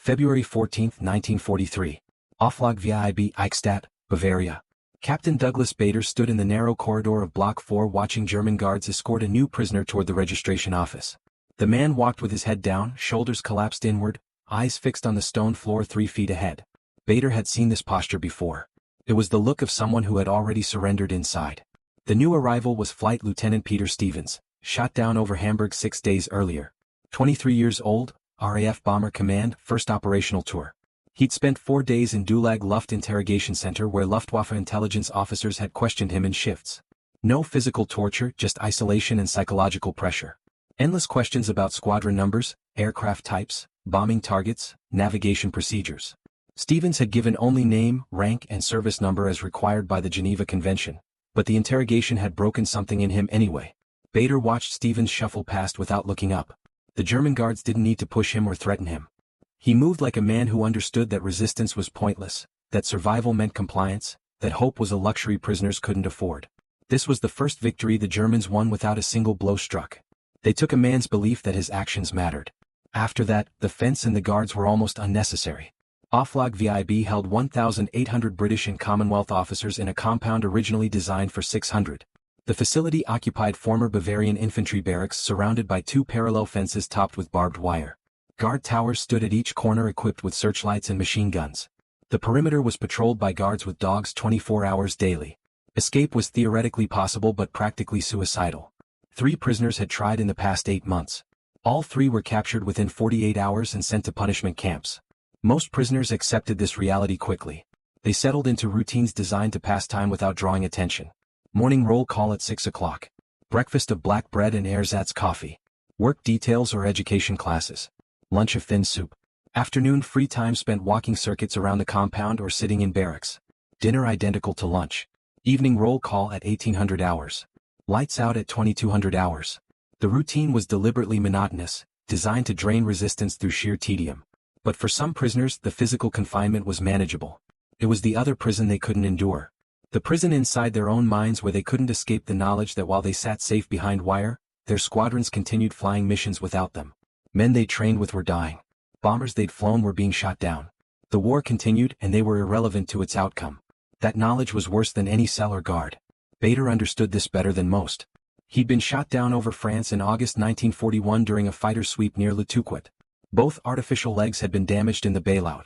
February 14, 1943. Oflag VIIB, Eichstätt, Bavaria. Captain Douglas Bader stood in the narrow corridor of Block 4 watching German guards escort a new prisoner toward the registration office. The man walked with his head down, shoulders collapsed inward, eyes fixed on the stone floor 3 feet ahead. Bader had seen this posture before. It was the look of someone who had already surrendered inside. The new arrival was Flight Lieutenant Peter Stevens, shot down over Hamburg 6 days earlier. 23 years old, RAF Bomber Command, first operational tour. He'd spent 4 days in Dulag Luft Interrogation Center where Luftwaffe intelligence officers had questioned him in shifts. No physical torture, just isolation and psychological pressure. Endless questions about squadron numbers, aircraft types, bombing targets, navigation procedures. Stevens had given only name, rank and service number as required by the Geneva Convention, but the interrogation had broken something in him anyway. Bader watched Stevens shuffle past without looking up. The German guards didn't need to push him or threaten him. He moved like a man who understood that resistance was pointless, that survival meant compliance, that hope was a luxury prisoners couldn't afford. This was the first victory the Germans won without a single blow struck. They took a man's belief that his actions mattered. After that, the fence and the guards were almost unnecessary. Oflag VIIB held 1,800 British and Commonwealth officers in a compound originally designed for 600. The facility occupied former Bavarian infantry barracks surrounded by 2 parallel fences topped with barbed wire. Guard towers stood at each corner equipped with searchlights and machine guns. The perimeter was patrolled by guards with dogs 24 hours daily. Escape was theoretically possible but practically suicidal. 3 prisoners had tried in the past 8 months. All 3 were captured within 48 hours and sent to punishment camps. Most prisoners accepted this reality quickly. They settled into routines designed to pass time without drawing attention. Morning roll call at 6 o'clock. Breakfast of black bread and ersatz coffee. Work details or education classes. Lunch of thin soup. Afternoon free time spent walking circuits around the compound or sitting in barracks. Dinner identical to lunch. Evening roll call at 1800 hours. Lights out at 2200 hours. The routine was deliberately monotonous, designed to drain resistance through sheer tedium. But for some prisoners the physical confinement was manageable. It was the other prison they couldn't endure. The prison inside their own minds where they couldn't escape the knowledge that while they sat safe behind wire, their squadrons continued flying missions without them. Men they trained with were dying. Bombers they'd flown were being shot down. The war continued and they were irrelevant to its outcome. That knowledge was worse than any cell or guard. Bader understood this better than most. He'd been shot down over France in August 1941 during a fighter sweep near Le Touquet. Both artificial legs had been damaged in the bailout.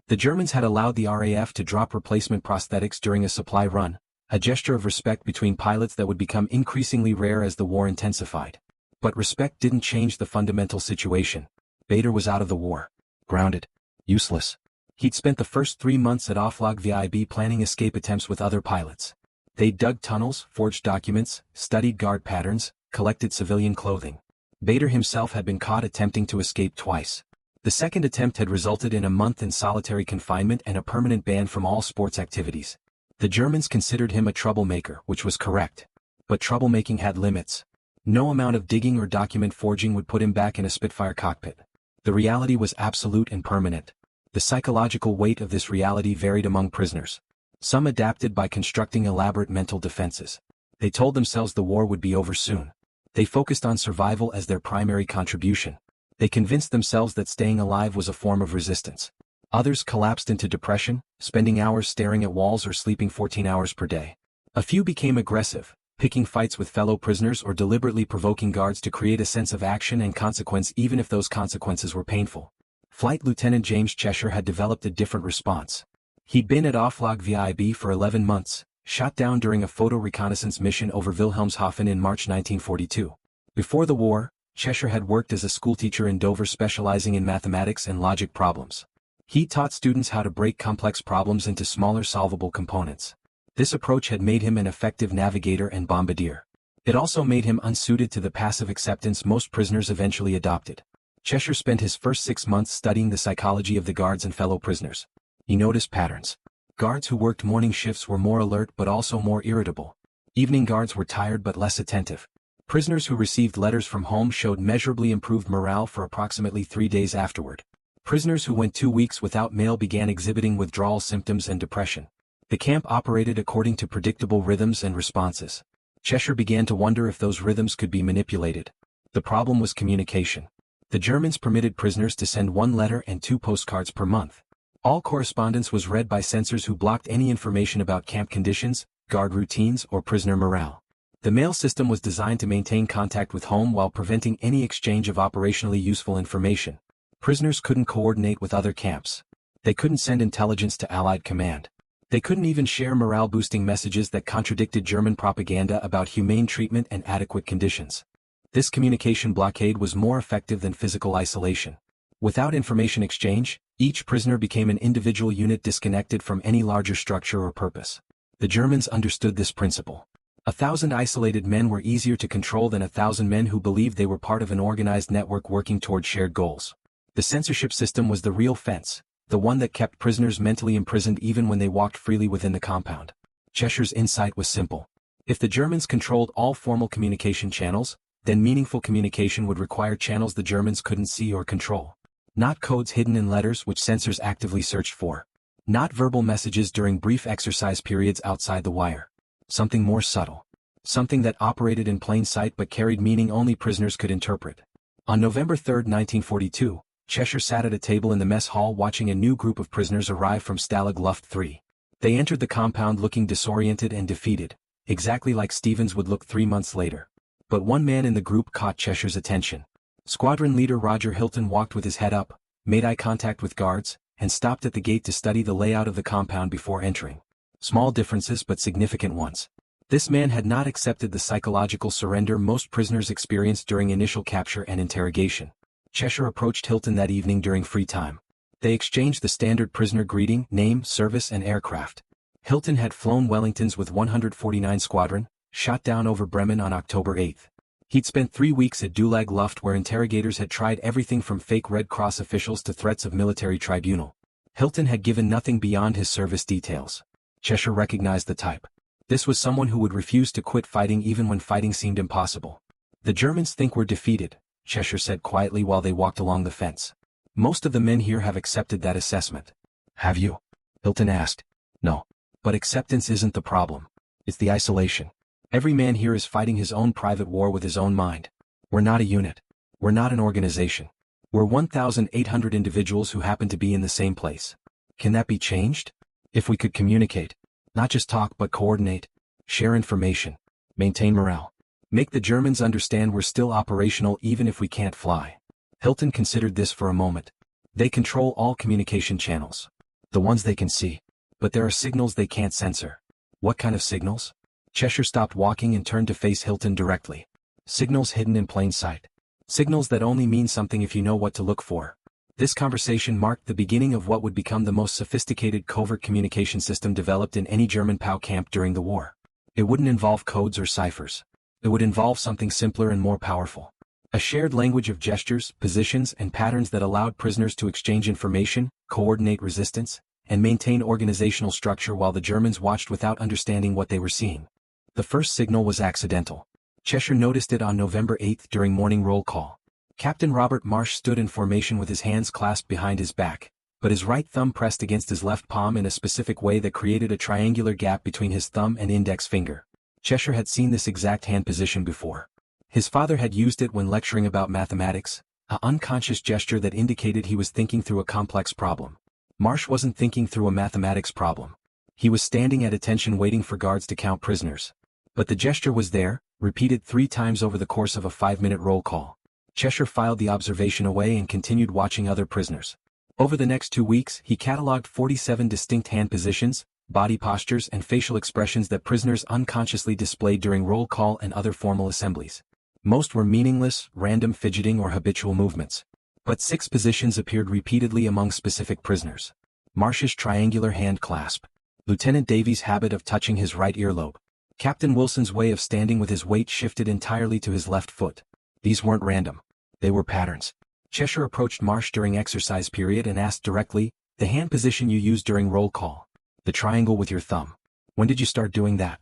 The Germans had allowed the RAF to drop replacement prosthetics during a supply run, a gesture of respect between pilots that would become increasingly rare as the war intensified. But respect didn't change the fundamental situation. Bader was out of the war. Grounded. Useless. He'd spent the first 3 months at Oflag VIIB planning escape attempts with other pilots. They'd dug tunnels, forged documents, studied guard patterns, collected civilian clothing. Bader himself had been caught attempting to escape twice. The second attempt had resulted in a month in solitary confinement and a permanent ban from all sports activities. The Germans considered him a troublemaker, which was correct. But troublemaking had limits. No amount of digging or document forging would put him back in a Spitfire cockpit. The reality was absolute and permanent. The psychological weight of this reality varied among prisoners. Some adapted by constructing elaborate mental defenses. They told themselves the war would be over soon. They focused on survival as their primary contribution. They convinced themselves that staying alive was a form of resistance. Others collapsed into depression, spending hours staring at walls or sleeping 14 hours per day. A few became aggressive, picking fights with fellow prisoners or deliberately provoking guards to create a sense of action and consequence even if those consequences were painful. Flight Lieutenant James Cheshire had developed a different response. He'd been at Oflag VIIB for 11 months, shot down during a photo reconnaissance mission over Wilhelmshaven in March 1942. Before the war, Cheshire had worked as a schoolteacher in Dover specializing in mathematics and logic problems. He taught students how to break complex problems into smaller solvable components. This approach had made him an effective navigator and bombardier. It also made him unsuited to the passive acceptance most prisoners eventually adopted. Cheshire spent his first 6 months studying the psychology of the guards and fellow prisoners. He noticed patterns. Guards who worked morning shifts were more alert but also more irritable. Evening guards were tired but less attentive. Prisoners who received letters from home showed measurably improved morale for approximately 3 days afterward. Prisoners who went 2 weeks without mail began exhibiting withdrawal symptoms and depression. The camp operated according to predictable rhythms and responses. Cheshire began to wonder if those rhythms could be manipulated. The problem was communication. The Germans permitted prisoners to send 1 letter and 2 postcards per month. All correspondence was read by censors who blocked any information about camp conditions, guard routines, or prisoner morale. The mail system was designed to maintain contact with home while preventing any exchange of operationally useful information. Prisoners couldn't coordinate with other camps. They couldn't send intelligence to Allied command. They couldn't even share morale-boosting messages that contradicted German propaganda about humane treatment and adequate conditions. This communication blockade was more effective than physical isolation. Without information exchange, each prisoner became an individual unit disconnected from any larger structure or purpose. The Germans understood this principle. 1,000 isolated men were easier to control than 1,000 men who believed they were part of an organized network working toward shared goals. The censorship system was the real fence, the one that kept prisoners mentally imprisoned even when they walked freely within the compound. Cheshire's insight was simple. If the Germans controlled all formal communication channels, then meaningful communication would require channels the Germans couldn't see or control. Not codes hidden in letters which censors actively searched for. Not verbal messages during brief exercise periods outside the wire. Something more subtle. Something that operated in plain sight but carried meaning only prisoners could interpret. On November 3, 1942, Cheshire sat at a table in the mess hall watching a new group of prisoners arrive from Stalag Luft 3. They entered the compound looking disoriented and defeated, exactly like Stevens would look 3 months later. But one man in the group caught Cheshire's attention. Squadron leader Roger Hilton walked with his head up, made eye contact with guards, and stopped at the gate to study the layout of the compound before entering. Small differences but significant ones. This man had not accepted the psychological surrender most prisoners experienced during initial capture and interrogation. Cheshire approached Hilton that evening during free time. They exchanged the standard prisoner greeting, name, service, and aircraft. Hilton had flown Wellingtons with 149 Squadron, shot down over Bremen on October 8. He'd spent 3 weeks at Stalag Luft where interrogators had tried everything from fake Red Cross officials to threats of military tribunal. Hilton had given nothing beyond his service details. Cheshire recognized the type. This was someone who would refuse to quit fighting even when fighting seemed impossible. The Germans think we're defeated, Cheshire said quietly while they walked along the fence. Most of the men here have accepted that assessment. Have you? Hilton asked. No. But acceptance isn't the problem. It's the isolation. Every man here is fighting his own private war with his own mind. We're not a unit. We're not an organization. We're 1,800 individuals who happen to be in the same place. Can that be changed? If we could communicate. Not just talk but coordinate. Share information. Maintain morale. Make the Germans understand we're still operational even if we can't fly. Hilton considered this for a moment. They control all communication channels. The ones they can see. But there are signals they can't censor. What kind of signals? Cheshire stopped walking and turned to face Hilton directly. Signals hidden in plain sight. Signals that only mean something if you know what to look for. This conversation marked the beginning of what would become the most sophisticated covert communication system developed in any German POW camp during the war. It wouldn't involve codes or ciphers. It would involve something simpler and more powerful. A shared language of gestures, positions, and patterns that allowed prisoners to exchange information, coordinate resistance, and maintain organizational structure while the Germans watched without understanding what they were seeing. The first signal was accidental. Cheshire noticed it on November 8 during morning roll call. Captain Robert Marsh stood in formation with his hands clasped behind his back, but his right thumb pressed against his left palm in a specific way that created a triangular gap between his thumb and index finger. Cheshire had seen this exact hand position before. His father had used it when lecturing about mathematics, an unconscious gesture that indicated he was thinking through a complex problem. Marsh wasn't thinking through a mathematics problem. He was standing at attention waiting for guards to count prisoners. But the gesture was there, repeated 3 times over the course of a 5-minute roll call. Cheshire filed the observation away and continued watching other prisoners. Over the next 2 weeks, he catalogued 47 distinct hand positions, body postures and facial expressions that prisoners unconsciously displayed during roll call and other formal assemblies. Most were meaningless, random fidgeting or habitual movements. But 6 positions appeared repeatedly among specific prisoners. Marsh's triangular hand clasp. Lieutenant Davies' habit of touching his right earlobe. Captain Wilson's way of standing with his weight shifted entirely to his left foot. These weren't random. They were patterns. Cheshire approached Marsh during exercise period and asked directly, "The hand position you used during roll call. The triangle with your thumb. When did you start doing that?"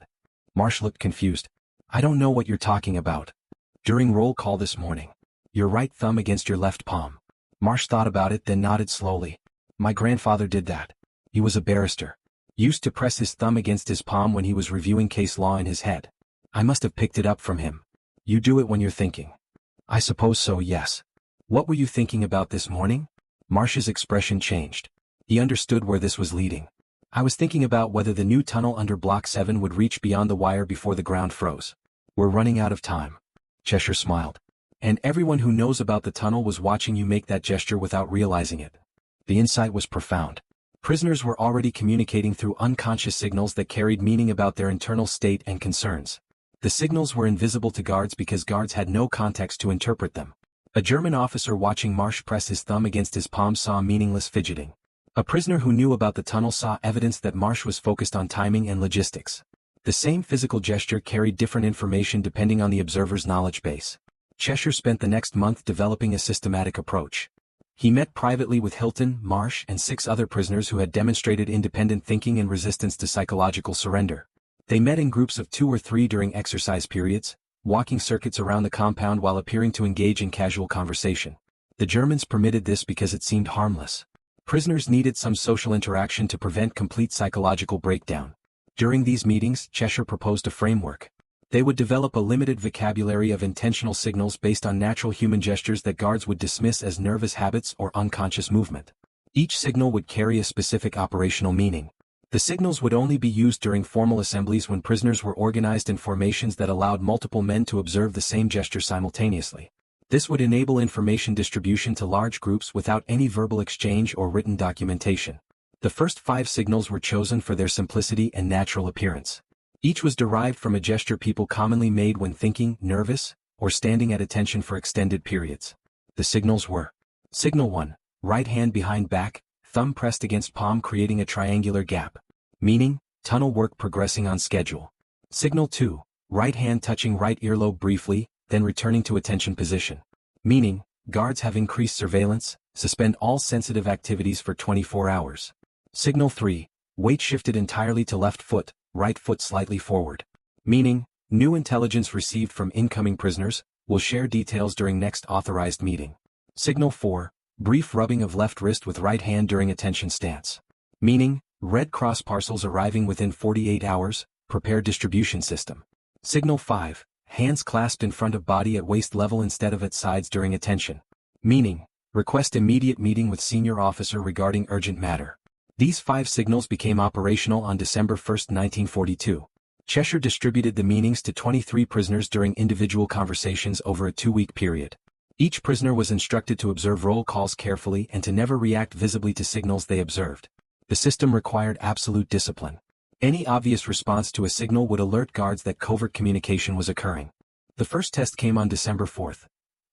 Marsh looked confused. "I don't know what you're talking about." "During roll call this morning. Your right thumb against your left palm." Marsh thought about it then nodded slowly. "My grandfather did that. He was a barrister. Used to press his thumb against his palm when he was reviewing case law in his head. I must have picked it up from him." "You do it when you're thinking." "I suppose so, yes." What were you thinking about this morning? Marsh's expression changed. He understood where this was leading. I was thinking about whether the new tunnel under Block 7 would reach beyond the wire before the ground froze. We're running out of time. Cheshire smiled. And everyone who knows about the tunnel was watching you make that gesture without realizing it. The insight was profound. Prisoners were already communicating through unconscious signals that carried meaning about their internal state and concerns. The signals were invisible to guards because guards had no context to interpret them. A German officer watching Marsh press his thumb against his palm saw meaningless fidgeting. A prisoner who knew about the tunnel saw evidence that Marsh was focused on timing and logistics. The same physical gesture carried different information depending on the observer's knowledge base. Cheshire spent the next month developing a systematic approach. He met privately with Hilton, Marsh, and 6 other prisoners who had demonstrated independent thinking and resistance to psychological surrender. They met in groups of 2 or 3 during exercise periods, walking circuits around the compound while appearing to engage in casual conversation. The Germans permitted this because it seemed harmless. Prisoners needed some social interaction to prevent complete psychological breakdown. During these meetings, Cheshire proposed a framework. They would develop a limited vocabulary of intentional signals based on natural human gestures that guards would dismiss as nervous habits or unconscious movement. Each signal would carry a specific operational meaning. The signals would only be used during formal assemblies when prisoners were organized in formations that allowed multiple men to observe the same gesture simultaneously. This would enable information distribution to large groups without any verbal exchange or written documentation. The first 5 signals were chosen for their simplicity and natural appearance. Each was derived from a gesture people commonly made when thinking, nervous, or standing at attention for extended periods. The signals were: Signal 1, right hand behind back, thumb pressed against palm creating a triangular gap. Meaning, tunnel work progressing on schedule. Signal 2, right hand touching right earlobe briefly, then returning to attention position. Meaning, guards have increased surveillance, suspend all sensitive activities for 24 hours. Signal 3, weight shifted entirely to left foot, right foot slightly forward. Meaning, new intelligence received from incoming prisoners, will share details during next authorized meeting. Signal 4, brief rubbing of left wrist with right hand during attention stance. Meaning, Red Cross parcels arriving within 48 hours, prepare distribution system. Signal 5, hands clasped in front of body at waist level instead of at sides during attention. Meaning, request immediate meeting with senior officer regarding urgent matter. These 5 signals became operational on December 1, 1942. Cheshire distributed the meanings to 23 prisoners during individual conversations over a 2-week period. Each prisoner was instructed to observe roll calls carefully and to never react visibly to signals they observed. The system required absolute discipline. Any obvious response to a signal would alert guards that covert communication was occurring. The first test came on December 4.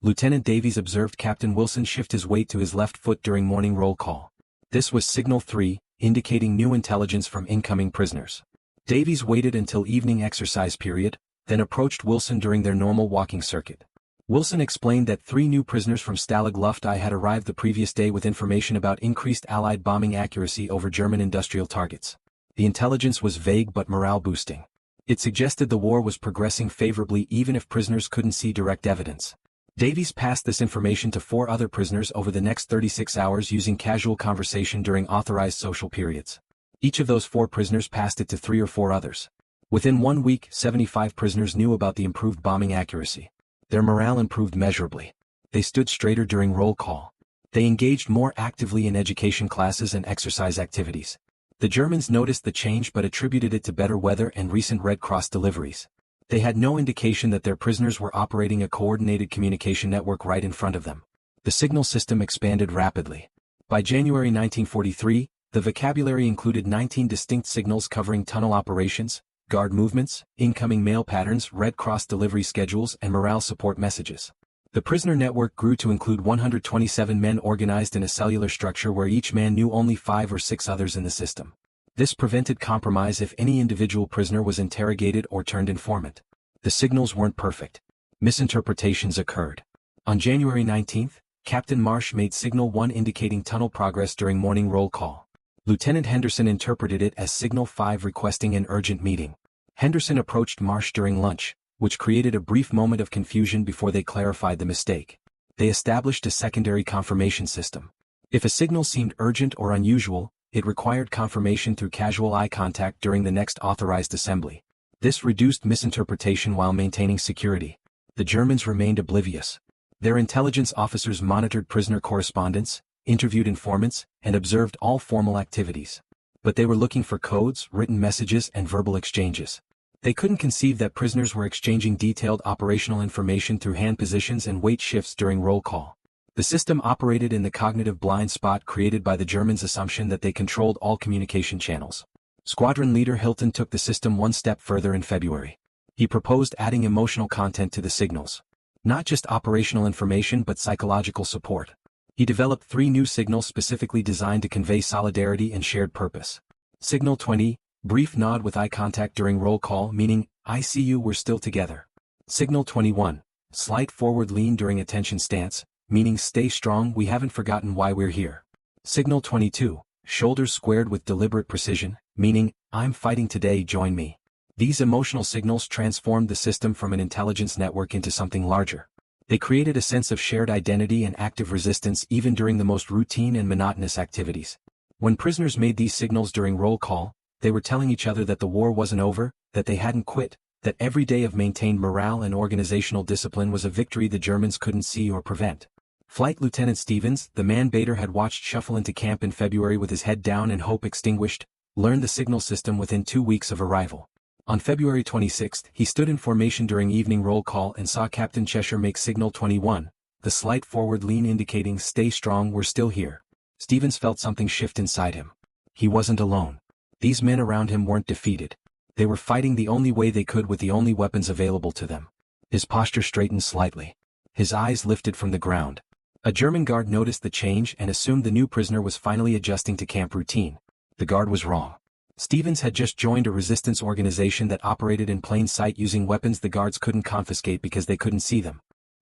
Lieutenant Davies observed Captain Wilson shift his weight to his left foot during morning roll call. This was Signal 3, indicating new intelligence from incoming prisoners. Davies waited until evening exercise period, then approached Wilson during their normal walking circuit. Wilson explained that 3 new prisoners from Stalag Luft I had arrived the previous day with information about increased Allied bombing accuracy over German industrial targets. The intelligence was vague but morale-boosting. It suggested the war was progressing favorably even if prisoners couldn't see direct evidence. Davies passed this information to 4 other prisoners over the next 36 hours using casual conversation during authorized social periods. Each of those 4 prisoners passed it to 3 or 4 others. Within 1 week, 75 prisoners knew about the improved bombing accuracy. Their morale improved measurably. They stood straighter during roll call. They engaged more actively in education classes and exercise activities. The Germans noticed the change but attributed it to better weather and recent Red Cross deliveries. They had no indication that their prisoners were operating a coordinated communication network right in front of them. The signal system expanded rapidly. By January 1943, the vocabulary included 19 distinct signals covering tunnel operations, guard movements, incoming mail patterns, Red Cross delivery schedules, and morale support messages. The prisoner network grew to include 127 men organized in a cellular structure where each man knew only 5 or 6 others in the system. This prevented compromise if any individual prisoner was interrogated or turned informant. The signals weren't perfect. Misinterpretations occurred. On January 19, Captain Marsh made Signal 1 indicating tunnel progress during morning roll call. Lieutenant Henderson interpreted it as Signal 5 requesting an urgent meeting. Henderson approached Marsh during lunch, which created a brief moment of confusion before they clarified the mistake. They established a secondary confirmation system. If a signal seemed urgent or unusual, it required confirmation through casual eye contact during the next authorized assembly. This reduced misinterpretation while maintaining security. The Germans remained oblivious. Their intelligence officers monitored prisoner correspondence, interviewed informants, and observed all formal activities. But they were looking for codes, written messages, and verbal exchanges. They couldn't conceive that prisoners were exchanging detailed operational information through hand positions and weight shifts during roll call. The system operated in the cognitive blind spot created by the Germans' assumption that they controlled all communication channels. Squadron leader Hilton took the system one step further in February. He proposed adding emotional content to the signals. Not just operational information but psychological support. He developed 3 new signals specifically designed to convey solidarity and shared purpose. Signal 20, brief nod with eye contact during roll call, meaning, "I see you, we're still together." Signal 21, slight forward lean during attention stance, meaning stay strong, we haven't forgotten why we're here. Signal 22, shoulders squared with deliberate precision, meaning, I'm fighting today, join me. These emotional signals transformed the system from an intelligence network into something larger. They created a sense of shared identity and active resistance even during the most routine and monotonous activities. When prisoners made these signals during roll call, they were telling each other that the war wasn't over, that they hadn't quit, that every day of maintained morale and organizational discipline was a victory the Germans couldn't see or prevent. Flight Lieutenant Stevens, the man Bader had watched shuffle into camp in February with his head down and hope extinguished, learned the signal system within 2 weeks of arrival. On February 26, he stood in formation during evening roll call and saw Captain Cheshire make signal 21, the slight forward lean indicating stay strong, we're still here. Stevens felt something shift inside him. He wasn't alone. These men around him weren't defeated. They were fighting the only way they could with the only weapons available to them. His posture straightened slightly. His eyes lifted from the ground. A German guard noticed the change and assumed the new prisoner was finally adjusting to camp routine. The guard was wrong. Stevens had just joined a resistance organization that operated in plain sight using weapons the guards couldn't confiscate because they couldn't see them.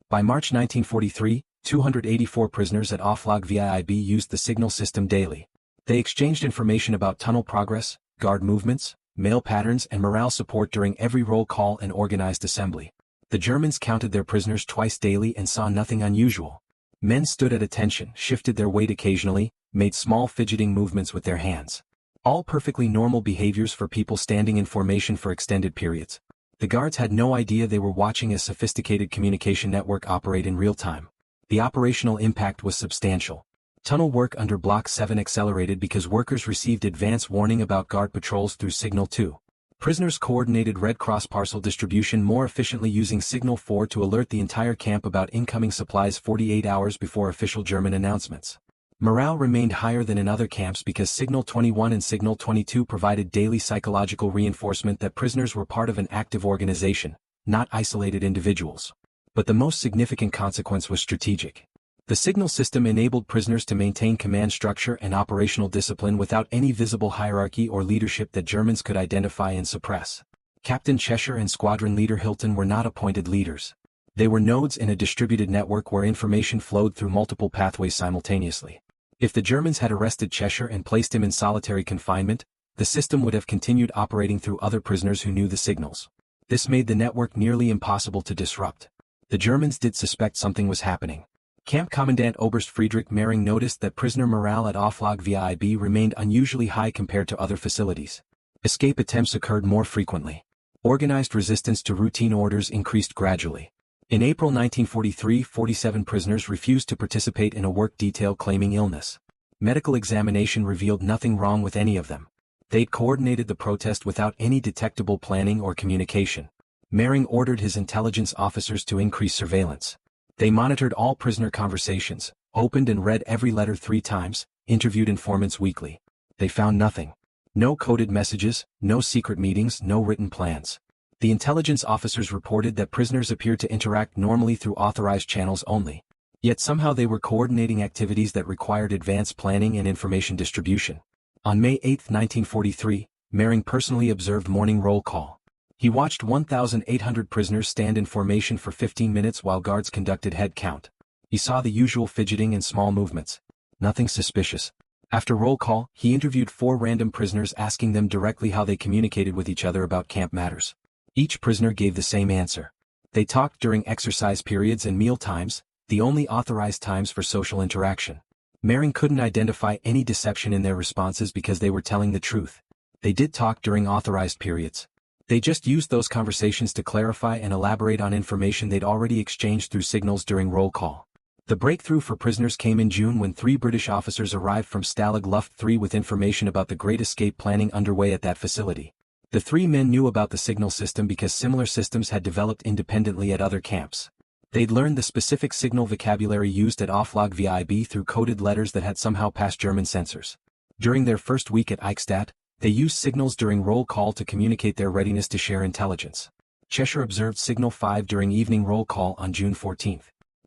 By March 1943, 284 prisoners at Oflag VIIB used the signal system daily. They exchanged information about tunnel progress, guard movements, mail patterns, and morale support during every roll call and organized assembly. The Germans counted their prisoners twice daily and saw nothing unusual. Men stood at attention, shifted their weight occasionally, made small fidgeting movements with their hands. All perfectly normal behaviors for people standing in formation for extended periods. The guards had no idea they were watching a sophisticated communication network operate in real time. The operational impact was substantial. Tunnel work under Block 7 accelerated because workers received advance warning about guard patrols through Signal 2. Prisoners coordinated Red Cross parcel distribution more efficiently using Signal 4 to alert the entire camp about incoming supplies 48 hours before official German announcements. Morale remained higher than in other camps because Signal 21 and Signal 22 provided daily psychological reinforcement that prisoners were part of an active organization, not isolated individuals. But the most significant consequence was strategic. The signal system enabled prisoners to maintain command structure and operational discipline without any visible hierarchy or leadership that Germans could identify and suppress. Captain Cheshire and squadron leader Hilton were not appointed leaders. They were nodes in a distributed network where information flowed through multiple pathways simultaneously. If the Germans had arrested Cheshire and placed him in solitary confinement, the system would have continued operating through other prisoners who knew the signals. This made the network nearly impossible to disrupt. The Germans did suspect something was happening. Camp Commandant Oberst Friedrich Mehring noticed that prisoner morale at Oflag VIIB remained unusually high compared to other facilities. Escape attempts occurred more frequently. Organized resistance to routine orders increased gradually. In April 1943, 47 prisoners refused to participate in a work detail claiming illness. Medical examination revealed nothing wrong with any of them. They'd coordinated the protest without any detectable planning or communication. Mehring ordered his intelligence officers to increase surveillance. They monitored all prisoner conversations, opened and read every letter 3 times, interviewed informants weekly. They found nothing. No coded messages, no secret meetings, no written plans. The intelligence officers reported that prisoners appeared to interact normally through authorized channels only. Yet somehow they were coordinating activities that required advanced planning and information distribution. On May 8, 1943, Mehring personally observed morning roll call. He watched 1,800 prisoners stand in formation for 15 minutes while guards conducted head count. He saw the usual fidgeting and small movements. Nothing suspicious. After roll call, he interviewed 4 random prisoners asking them directly how they communicated with each other about camp matters. Each prisoner gave the same answer. They talked during exercise periods and meal times, the only authorized times for social interaction. Mehring couldn't identify any deception in their responses because they were telling the truth. They did talk during authorized periods. They just used those conversations to clarify and elaborate on information they'd already exchanged through signals during roll call. The breakthrough for prisoners came in June when 3 British officers arrived from Stalag Luft III with information about the Great Escape planning underway at that facility. The 3 men knew about the signal system because similar systems had developed independently at other camps. They'd learned the specific signal vocabulary used at Oflag VIIB through coded letters that had somehow passed German censors. During their first week at Eichstätt, they used signals during roll call to communicate their readiness to share intelligence. Cheshire observed Signal 5 during evening roll call on June 14.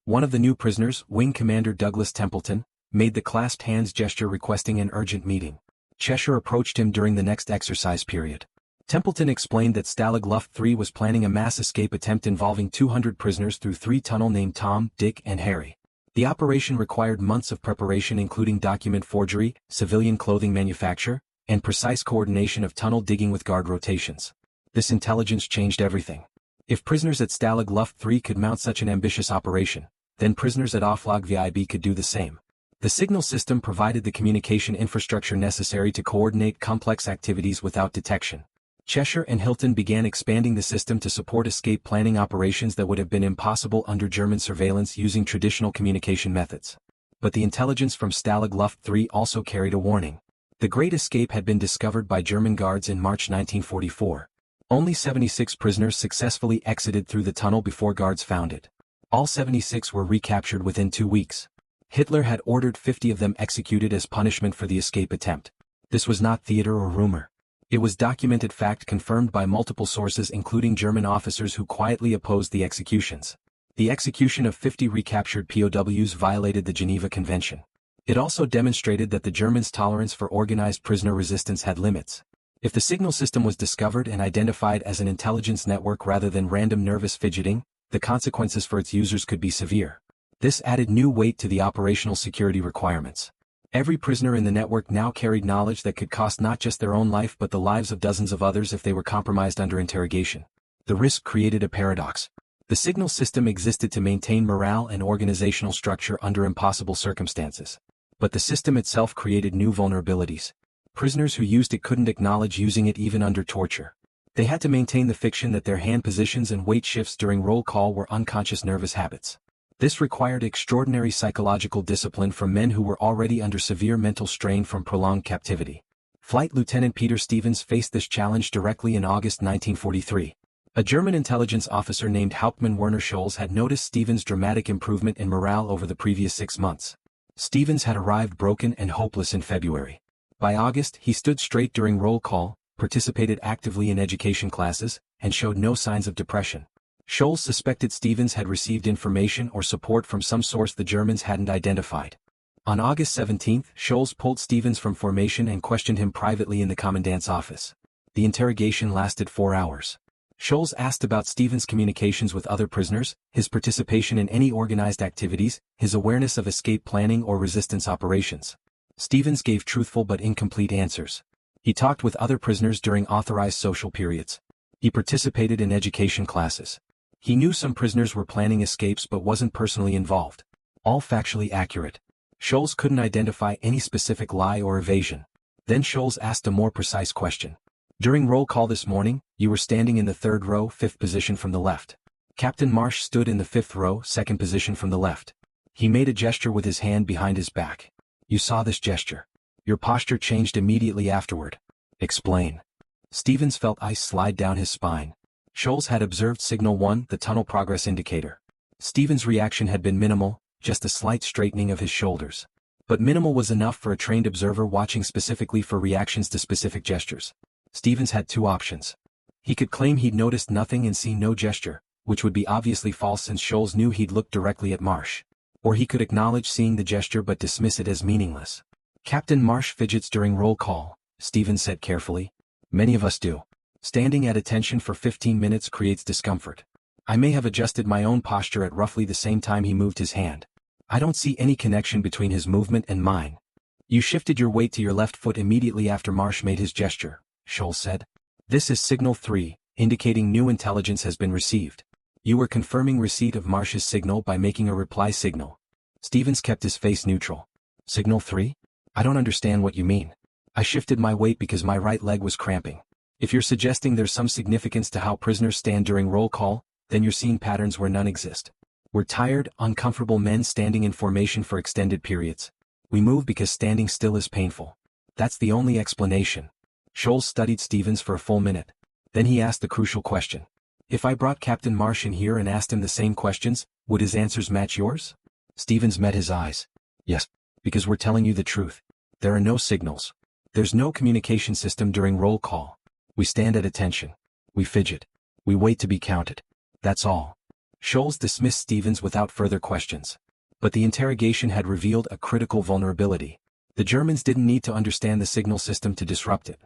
One of the new prisoners, Wing Commander Douglas Templeton, made the clasped hands gesture requesting an urgent meeting. Cheshire approached him during the next exercise period. Templeton explained that Stalag Luft III was planning a mass escape attempt involving 200 prisoners through 3 tunnels named Tom, Dick, and Harry. The operation required months of preparation including document forgery, civilian clothing manufacture, and precise coordination of tunnel digging with guard rotations. This intelligence changed everything. If prisoners at Stalag Luft III could mount such an ambitious operation, then prisoners at Oflag VIIB could do the same. The signal system provided the communication infrastructure necessary to coordinate complex activities without detection. Cheshire and Hilton began expanding the system to support escape planning operations that would have been impossible under German surveillance using traditional communication methods. But the intelligence from Stalag Luft III also carried a warning. The Great Escape had been discovered by German guards in March 1944. Only 76 prisoners successfully exited through the tunnel before guards found it. All 76 were recaptured within 2 weeks. Hitler had ordered 50 of them executed as punishment for the escape attempt. This was not theater or rumor. It was documented fact confirmed by multiple sources including German officers who quietly opposed the executions. The execution of 50 recaptured POWs violated the Geneva Convention. It also demonstrated that the Germans' tolerance for organized prisoner resistance had limits. If the signal system was discovered and identified as an intelligence network rather than random nervous fidgeting, the consequences for its users could be severe. This added new weight to the operational security requirements. Every prisoner in the network now carried knowledge that could cost not just their own life but the lives of dozens of others if they were compromised under interrogation. The risk created a paradox. The signal system existed to maintain morale and organizational structure under impossible circumstances. But the system itself created new vulnerabilities. Prisoners who used it couldn't acknowledge using it even under torture. They had to maintain the fiction that their hand positions and weight shifts during roll call were unconscious nervous habits. This required extraordinary psychological discipline from men who were already under severe mental strain from prolonged captivity. Flight Lieutenant Peter Stevens faced this challenge directly in August 1943. A German intelligence officer named Hauptmann Werner Scholz had noticed Stevens' dramatic improvement in morale over the previous 6 months. Stevens had arrived broken and hopeless in February. By August, he stood straight during roll call, participated actively in education classes, and showed no signs of depression. Scholz suspected Stevens had received information or support from some source the Germans hadn't identified. On August 17, Scholz pulled Stevens from formation and questioned him privately in the commandant's office. The interrogation lasted 4 hours. Scholz asked about Stevens' communications with other prisoners, his participation in any organized activities, his awareness of escape planning or resistance operations. Stevens gave truthful but incomplete answers. He talked with other prisoners during authorized social periods. He participated in education classes. He knew some prisoners were planning escapes but wasn't personally involved. All factually accurate. Scholz couldn't identify any specific lie or evasion. Then Scholz asked a more precise question. During roll call this morning, you were standing in the 3rd row, 5th position from the left. Captain Marsh stood in the 5th row, 2nd position from the left. He made a gesture with his hand behind his back. You saw this gesture. Your posture changed immediately afterward. Explain. Stevens felt ice slide down his spine. Scholz had observed Signal 1, the tunnel progress indicator. Stevens' reaction had been minimal, just a slight straightening of his shoulders. But minimal was enough for a trained observer watching specifically for reactions to specific gestures. Stevens had 2 options. He could claim he'd noticed nothing and seen no gesture, which would be obviously false since Scholz knew he'd looked directly at Marsh. Or he could acknowledge seeing the gesture but dismiss it as meaningless. Captain Marsh fidgets during roll call, Stevens said carefully. Many of us do. Standing at attention for 15 minutes creates discomfort. I may have adjusted my own posture at roughly the same time he moved his hand. I don't see any connection between his movement and mine. You shifted your weight to your left foot immediately after Marsh made his gesture, Scholz said. This is Signal 3, indicating new intelligence has been received. You were confirming receipt of Marsh's signal by making a reply signal. Stevens kept his face neutral. Signal 3? I don't understand what you mean. I shifted my weight because my right leg was cramping. If you're suggesting there's some significance to how prisoners stand during roll call, then you're seeing patterns where none exist. We're tired, uncomfortable men standing in formation for extended periods. We move because standing still is painful. That's the only explanation. Scholes studied Stevens for a full minute. Then he asked the crucial question. If I brought Captain Marsh in here and asked him the same questions, would his answers match yours? Stevens met his eyes. Yes, because we're telling you the truth. There are no signals. There's no communication system during roll call. We stand at attention. We fidget. We wait to be counted. That's all. Scholes dismissed Stevens without further questions. But the interrogation had revealed a critical vulnerability. The Germans didn't need to understand the signal system to disrupt it.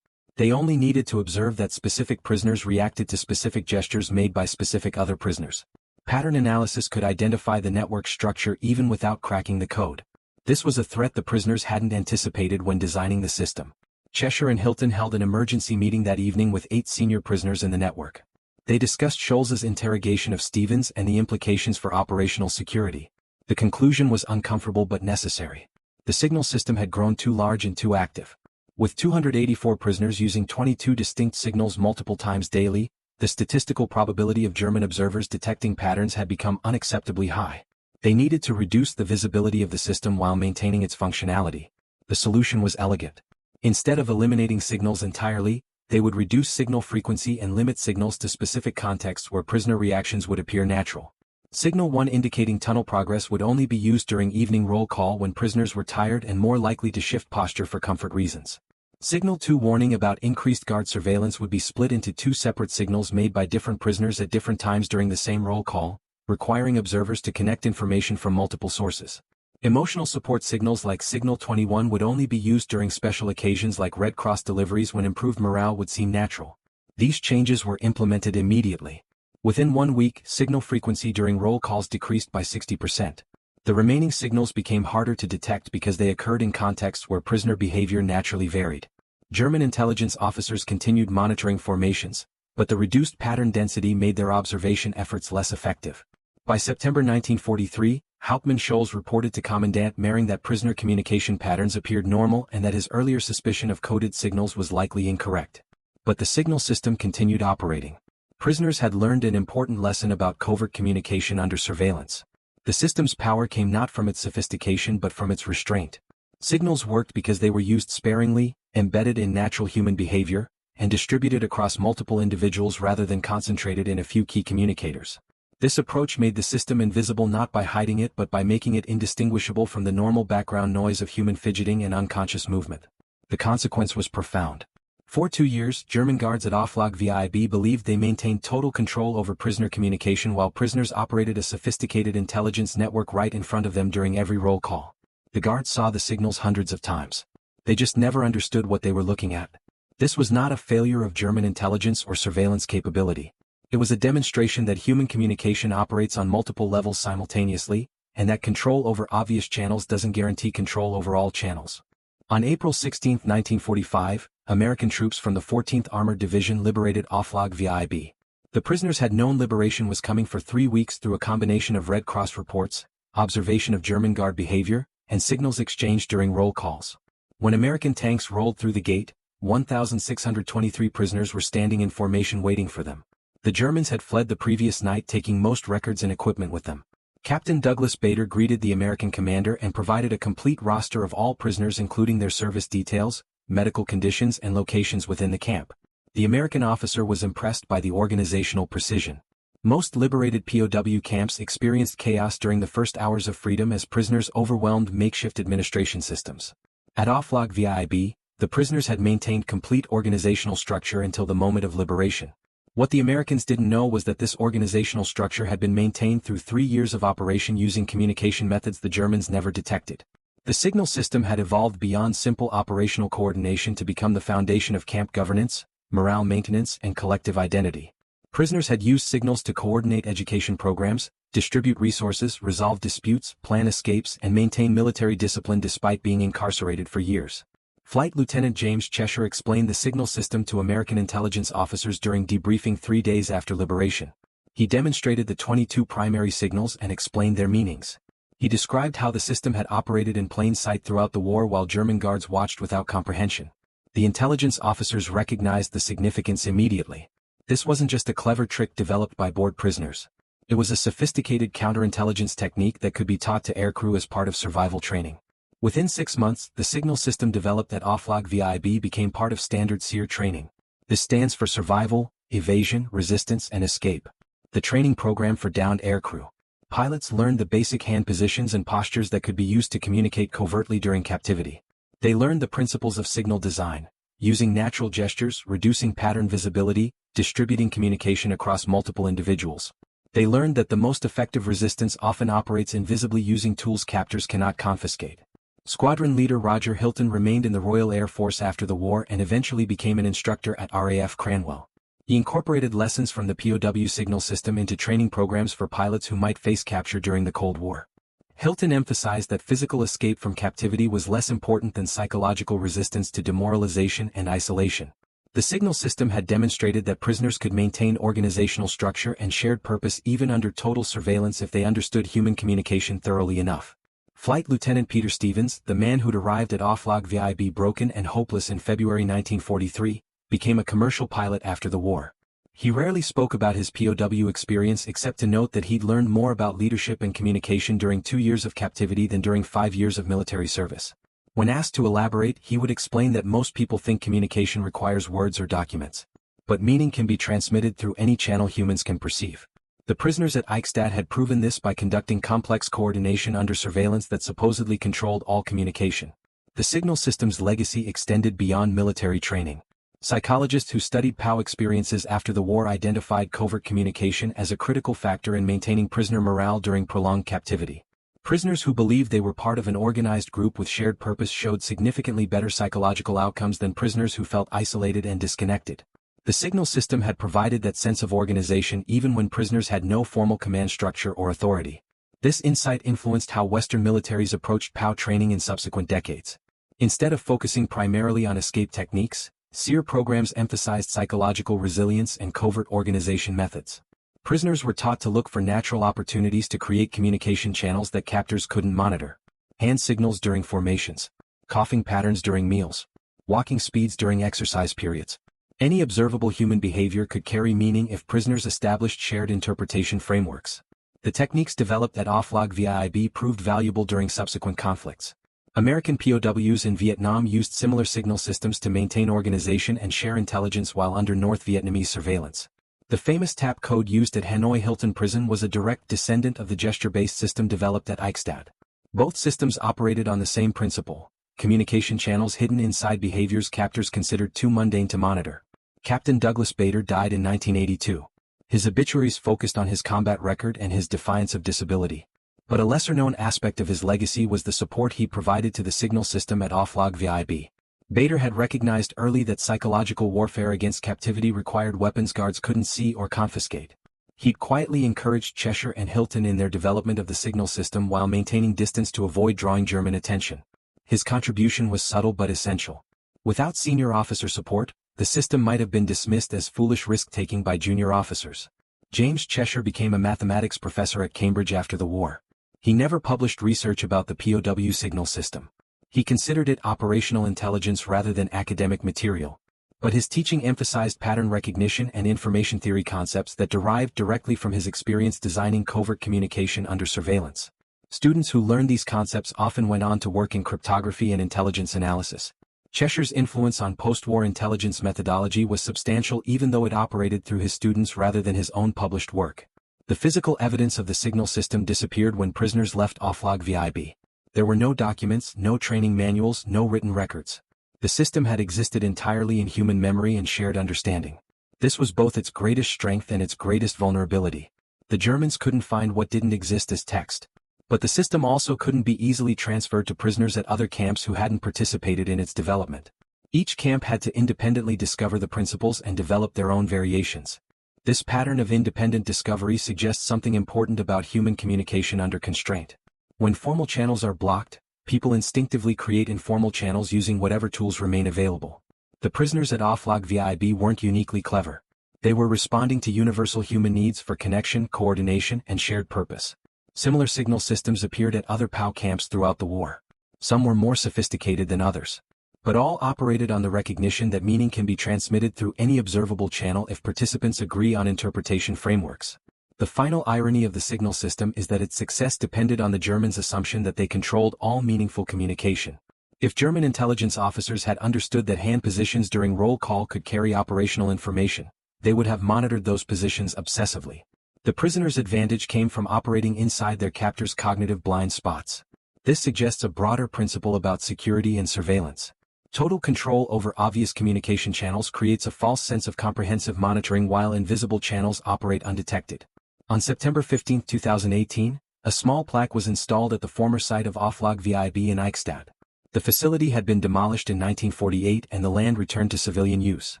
They only needed to observe that specific prisoners reacted to specific gestures made by specific other prisoners. Pattern analysis could identify the network structure even without cracking the code. This was a threat the prisoners hadn't anticipated when designing the system. Cheshire and Hilton held an emergency meeting that evening with 8 senior prisoners in the network. They discussed Scholes's interrogation of Stevens and the implications for operational security. The conclusion was uncomfortable but necessary. The signal system had grown too large and too active. With 284 prisoners using 22 distinct signals multiple times daily, the statistical probability of German observers detecting patterns had become unacceptably high. They needed to reduce the visibility of the system while maintaining its functionality. The solution was elegant. Instead of eliminating signals entirely, they would reduce signal frequency and limit signals to specific contexts where prisoner reactions would appear natural. Signal 1 indicating tunnel progress would only be used during evening roll call when prisoners were tired and more likely to shift posture for comfort reasons. Signal 2 warning about increased guard surveillance would be split into 2 separate signals made by different prisoners at different times during the same roll call, requiring observers to connect information from multiple sources. Emotional support signals like Signal 21 would only be used during special occasions like Red Cross deliveries when improved morale would seem natural. These changes were implemented immediately. Within 1 week, signal frequency during roll calls decreased by 60%. The remaining signals became harder to detect because they occurred in contexts where prisoner behavior naturally varied. German intelligence officers continued monitoring formations, but the reduced pattern density made their observation efforts less effective. By September 1943, Hauptmann Scholes reported to Commandant Mering that prisoner communication patterns appeared normal and that his earlier suspicion of coded signals was likely incorrect. But the signal system continued operating. Prisoners had learned an important lesson about covert communication under surveillance. The system's power came not from its sophistication but from its restraint. Signals worked because they were used sparingly, embedded in natural human behavior, and distributed across multiple individuals rather than concentrated in a few key communicators. This approach made the system invisible not by hiding it but by making it indistinguishable from the normal background noise of human fidgeting and unconscious movement. The consequence was profound. For 2 years, German guards at Oflag VIIB believed they maintained total control over prisoner communication while prisoners operated a sophisticated intelligence network right in front of them during every roll call. The guards saw the signals hundreds of times. They just never understood what they were looking at. This was not a failure of German intelligence or surveillance capability. It was a demonstration that human communication operates on multiple levels simultaneously, and that control over obvious channels doesn't guarantee control over all channels. On April 16, 1945, American troops from the 14th Armored Division liberated Oflag VIIB. The prisoners had known liberation was coming for 3 weeks through a combination of Red Cross reports, observation of German guard behavior, and signals exchanged during roll calls. When American tanks rolled through the gate, 1,623 prisoners were standing in formation waiting for them. The Germans had fled the previous night taking most records and equipment with them. Captain Douglas Bader greeted the American commander and provided a complete roster of all prisoners including their service details, medical conditions and locations within the camp. The American officer was impressed by the organizational precision. Most liberated POW camps experienced chaos during the first hours of freedom as prisoners overwhelmed makeshift administration systems. At Oflag VIIB, the prisoners had maintained complete organizational structure until the moment of liberation. What the Americans didn't know was that this organizational structure had been maintained through 3 years of operation using communication methods the Germans never detected. The signal system had evolved beyond simple operational coordination to become the foundation of camp governance, morale maintenance, and collective identity. Prisoners had used signals to coordinate education programs, distribute resources, resolve disputes, plan escapes, and maintain military discipline despite being incarcerated for years. Flight Lieutenant James Cheshire explained the signal system to American intelligence officers during debriefing 3 days after liberation. He demonstrated the 22 primary signals and explained their meanings. He described how the system had operated in plain sight throughout the war while German guards watched without comprehension. The intelligence officers recognized the significance immediately. This wasn't just a clever trick developed by bored prisoners. It was a sophisticated counterintelligence technique that could be taught to aircrew as part of survival training. Within 6 months, the signal system developed at Oflag VIIB became part of standard SEER training. This stands for Survival, Evasion, Resistance and Escape. The training program for downed aircrew. Pilots learned the basic hand positions and postures that could be used to communicate covertly during captivity. They learned the principles of signal design, using natural gestures, reducing pattern visibility, distributing communication across multiple individuals. They learned that the most effective resistance often operates invisibly using tools captors cannot confiscate. Squadron leader Roger Hilton remained in the Royal Air Force after the war and eventually became an instructor at RAF Cranwell. He incorporated lessons from the POW signal system into training programs for pilots who might face capture during the Cold War. Hilton emphasized that physical escape from captivity was less important than psychological resistance to demoralization and isolation. The signal system had demonstrated that prisoners could maintain organizational structure and shared purpose even under total surveillance if they understood human communication thoroughly enough. Flight Lieutenant Peter Stevens, the man who'd arrived at Oflag VIIB broken and hopeless in February 1943, became a commercial pilot after the war. He rarely spoke about his POW experience except to note that he'd learned more about leadership and communication during 2 years of captivity than during 5 years of military service. When asked to elaborate, he would explain that most people think communication requires words or documents. But meaning can be transmitted through any channel humans can perceive. The prisoners at Eichstätt had proven this by conducting complex coordination under surveillance that supposedly controlled all communication. The signal system's legacy extended beyond military training. Psychologists who studied POW experiences after the war identified covert communication as a critical factor in maintaining prisoner morale during prolonged captivity. Prisoners who believed they were part of an organized group with shared purpose showed significantly better psychological outcomes than prisoners who felt isolated and disconnected. The signal system had provided that sense of organization even when prisoners had no formal command structure or authority. This insight influenced how Western militaries approached POW training in subsequent decades. Instead of focusing primarily on escape techniques, SEER programs emphasized psychological resilience and covert organization methods. Prisoners were taught to look for natural opportunities to create communication channels that captors couldn't monitor. Hand signals during formations, coughing patterns during meals, walking speeds during exercise periods. Any observable human behavior could carry meaning if prisoners established shared interpretation frameworks. The techniques developed at Oflag VIIB proved valuable during subsequent conflicts. American POWs in Vietnam used similar signal systems to maintain organization and share intelligence while under North Vietnamese surveillance. The famous tap code used at Hanoi Hilton Prison was a direct descendant of the gesture-based system developed at Eichstätt. Both systems operated on the same principle: communication channels hidden inside behaviors captors considered too mundane to monitor. Captain Douglas Bader died in 1982. His obituaries focused on his combat record and his defiance of disability. But a lesser-known aspect of his legacy was the support he provided to the signal system at Oflag VIIB. Bader had recognized early that psychological warfare against captivity required weapons guards couldn't see or confiscate. He'd quietly encouraged Cheshire and Hilton in their development of the signal system while maintaining distance to avoid drawing German attention. His contribution was subtle but essential. Without senior officer support, the system might have been dismissed as foolish risk-taking by junior officers. James Cheshire became a mathematics professor at Cambridge after the war. He never published research about the POW signal system. He considered it operational intelligence rather than academic material. But his teaching emphasized pattern recognition and information theory concepts that derived directly from his experience designing covert communication under surveillance. Students who learned these concepts often went on to work in cryptography and intelligence analysis. Cheshire's influence on post-war intelligence methodology was substantial even though it operated through his students rather than his own published work. The physical evidence of the signal system disappeared when prisoners left Oflag VIIB. There were no documents, no training manuals, no written records. The system had existed entirely in human memory and shared understanding. This was both its greatest strength and its greatest vulnerability. The Germans couldn't find what didn't exist as text. But the system also couldn't be easily transferred to prisoners at other camps who hadn't participated in its development. Each camp had to independently discover the principles and develop their own variations. This pattern of independent discovery suggests something important about human communication under constraint. When formal channels are blocked, people instinctively create informal channels using whatever tools remain available. The prisoners at Oflag VIIB weren't uniquely clever. They were responding to universal human needs for connection, coordination, and shared purpose. Similar signal systems appeared at other POW camps throughout the war. Some were more sophisticated than others. but all operated on the recognition that meaning can be transmitted through any observable channel if participants agree on interpretation frameworks. The final irony of the signal system is that its success depended on the Germans' assumption that they controlled all meaningful communication. If German intelligence officers had understood that hand positions during roll call could carry operational information, they would have monitored those positions obsessively. The prisoners' advantage came from operating inside their captors' cognitive blind spots. This suggests a broader principle about security and surveillance. Total control over obvious communication channels creates a false sense of comprehensive monitoring while invisible channels operate undetected. On September 15, 2018, a small plaque was installed at the former site of Oflag VIIB in Eichstätt. The facility had been demolished in 1948 and the land returned to civilian use.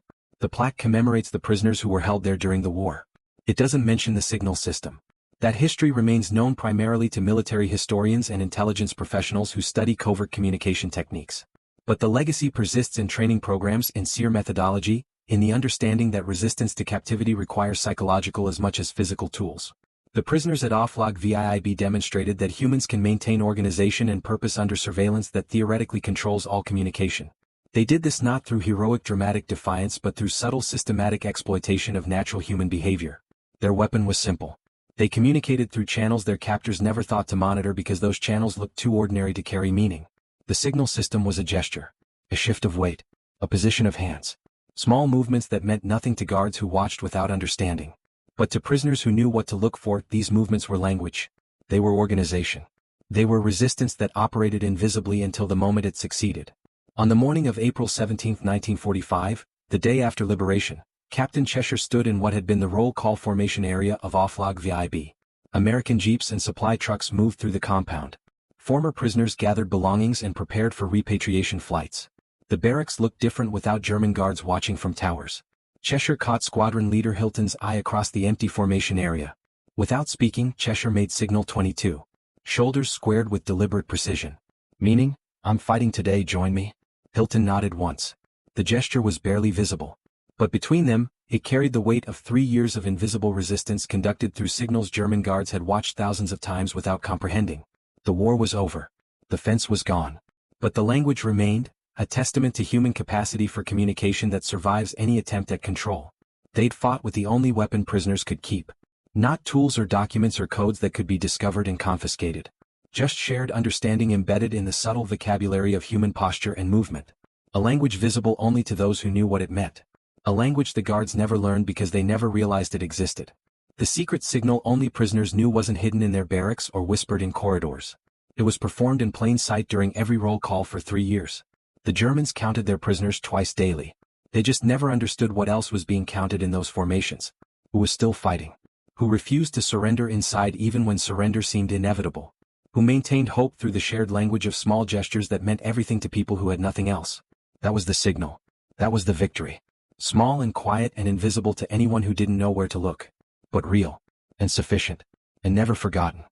The plaque commemorates the prisoners who were held there during the war. It doesn't mention the signal system. That history remains known primarily to military historians and intelligence professionals who study covert communication techniques. But the legacy persists in training programs in SEER methodology, in the understanding that resistance to captivity requires psychological as much as physical tools. The prisoners at Oflag VIIB demonstrated that humans can maintain organization and purpose under surveillance that theoretically controls all communication. They did this not through heroic dramatic defiance but through subtle systematic exploitation of natural human behavior. Their weapon was simple. They communicated through channels their captors never thought to monitor because those channels looked too ordinary to carry meaning. The signal system was a gesture, a shift of weight, a position of hands. Small movements that meant nothing to guards who watched without understanding. But to prisoners who knew what to look for, these movements were language. They were organization. They were resistance that operated invisibly until the moment it succeeded. On the morning of April 17, 1945, the day after liberation, Captain Cheshire stood in what had been the roll call formation area of Oflag VIIB. American jeeps and supply trucks moved through the compound. Former prisoners gathered belongings and prepared for repatriation flights. The barracks looked different without German guards watching from towers. Cheshire caught squadron leader Hilton's eye across the empty formation area. Without speaking, Cheshire made signal 22. Shoulders squared with deliberate precision. Meaning, "I'm fighting today, join me." Hilton nodded once. The gesture was barely visible. But between them, it carried the weight of 3 years of invisible resistance conducted through signals German guards had watched thousands of times without comprehending. The war was over. The fence was gone. But the language remained, a testament to human capacity for communication that survives any attempt at control. They'd fought with the only weapon prisoners could keep. Not tools or documents or codes that could be discovered and confiscated. Just shared understanding embedded in the subtle vocabulary of human posture and movement. A language visible only to those who knew what it meant. A language the guards never learned because they never realized it existed. The secret signal only prisoners knew wasn't hidden in their barracks or whispered in corridors. It was performed in plain sight during every roll call for 3 years. The Germans counted their prisoners twice daily. They just never understood what else was being counted in those formations. Who was still fighting? Who refused to surrender inside even when surrender seemed inevitable? Who maintained hope through the shared language of small gestures that meant everything to people who had nothing else? That was the signal. That was the victory. Small and quiet and invisible to anyone who didn't know where to look. But real. And sufficient. And never forgotten.